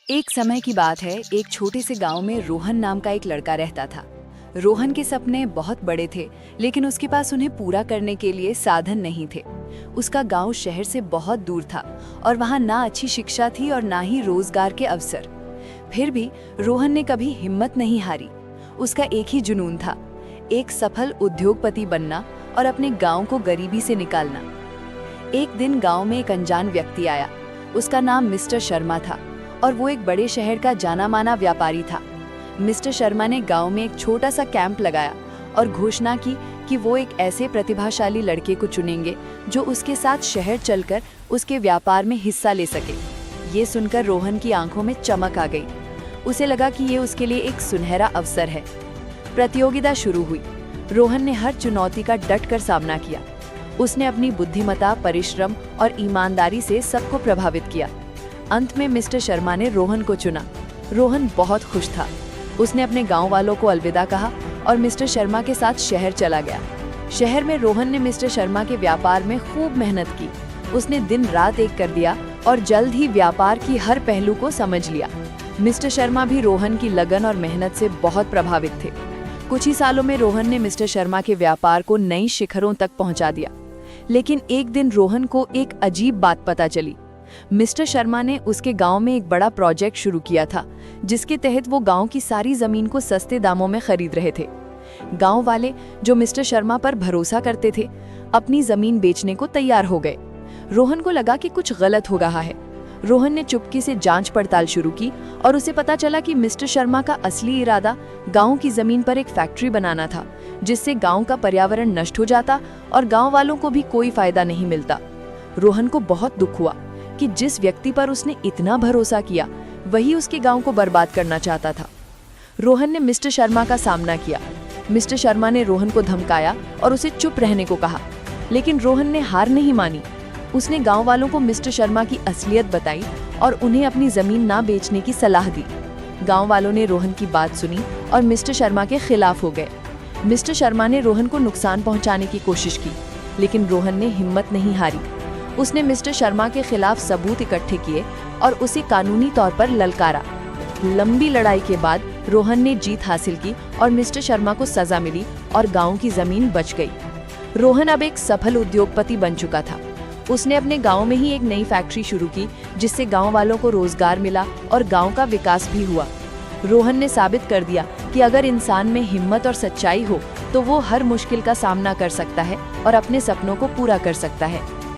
एक समय की बात है, एक छोटे से गांव में रोहन नाम का एक लड़का रहता था। रोहन के सपने बहुत बड़े थे, लेकिन उसके पास उन्हें पूरा करने के लिए साधन नहीं थे। उसका गांव शहर से बहुत दूर था और वहां ना अच्छी शिक्षा थी और ना ही रोजगार के अवसर। फिर भी रोहन ने कभी हिम्मत नहीं हारी। उसका एक ही जुनून था, एक सफल उद्योगपति बनना और अपने गांव को गरीबी से निकालना। एक दिन गांव में एक अनजान व्यक्ति आया। उसका नाम मिस्टर शर्मा था और वो एक बड़े शहर का जाना माना व्यापारी था। मिस्टर शर्मा ने गांव में एक छोटा सा कैंप लगाया और घोषणा की कि वो एक ऐसे प्रतिभाशाली लड़के को चुनेंगे जो उसके साथ शहर चलकर उसके व्यापार में हिस्सा ले सके। ये सुनकर रोहन की आंखों में चमक आ गई। उसे लगा कि ये उसके लिए एक सुनहरा अवसर है। प्रतियोगिता शुरू हुई। रोहन ने हर चुनौती का डट कर सामना किया। उसने अपनी बुद्धिमत्ता, परिश्रम और ईमानदारी से सबको प्रभावित किया। अंत में मिस्टर शर्मा ने रोहन को चुना। रोहन बहुत खुश था। उसने अपने गांव वालों को अलविदा कहा और मिस्टर शर्मा के साथ शहर चला गया। शहर में रोहन ने मिस्टर शर्मा के व्यापार में खूब मेहनत की। उसने दिन रात एक कर दिया और जल्द ही व्यापार की हर पहलू को समझ लिया। मिस्टर शर्मा भी रोहन की लगन और मेहनत से बहुत प्रभावित थे। कुछ ही सालों में रोहन ने मिस्टर शर्मा के व्यापार को नई शिखरों तक पहुंचा दिया। लेकिन एक दिन रोहन को एक अजीब बात पता चली। मिस्टर शर्मा ने उसके गांव में एक बड़ा प्रोजेक्ट शुरू किया था, जिसके तहत वो गांव की सारी जमीन को सस्ते दामों में खरीद रहे थे। गांव वाले, जो मिस्टर शर्मा पर भरोसा करते थे, अपनी जमीन बेचने को तैयार हो गए। रोहन को लगा कि कुछ गलत हो रहा है। रोहन ने चुपके से जांच पड़ताल शुरू की और उसे पता चला कि मिस्टर शर्मा का असली इरादा गांव की जमीन पर एक फैक्ट्री बनाना था, जिससे गांव का पर्यावरण नष्ट हो जाता और गांव वालों को भी कोई फायदा नहीं मिलता। रोहन को बहुत दुख हुआ कि जिस व्यक्ति पर उसने इतना भरोसा किया, वही उसके गांव को बर्बाद करना चाहता था। रोहन ने मिस्टर शर्मा का सामना किया। मिस्टर शर्मा ने रोहन को धमकाया और उसे चुप रहने को कहा, लेकिन रोहन ने हार नहीं मानी। उसने गांव वालों को मिस्टर शर्मा की असलियत बताई और उन्हें अपनी जमीन ना बेचने की सलाह दी। गांव वालों ने रोहन की बात सुनी और मिस्टर शर्मा के खिलाफ हो गए। मिस्टर शर्मा ने रोहन को नुकसान पहुंचाने की कोशिश की, लेकिन रोहन ने हिम्मत नहीं हारी। उसने मिस्टर शर्मा के खिलाफ सबूत इकट्ठे किए और उसे कानूनी तौर पर ललकारा। लंबी लड़ाई के बाद रोहन ने जीत हासिल की और मिस्टर शर्मा को सजा मिली और गांव की जमीन बच गई। रोहन अब एक सफल उद्योगपति बन चुका था। उसने अपने गांव में ही एक नई फैक्ट्री शुरू की, जिससे गांव वालों को रोजगार मिला और गांव का विकास भी हुआ। रोहन ने साबित कर दिया कि अगर इंसान में हिम्मत और सच्चाई हो तो वो हर मुश्किल का सामना कर सकता है और अपने सपनों को पूरा कर सकता है।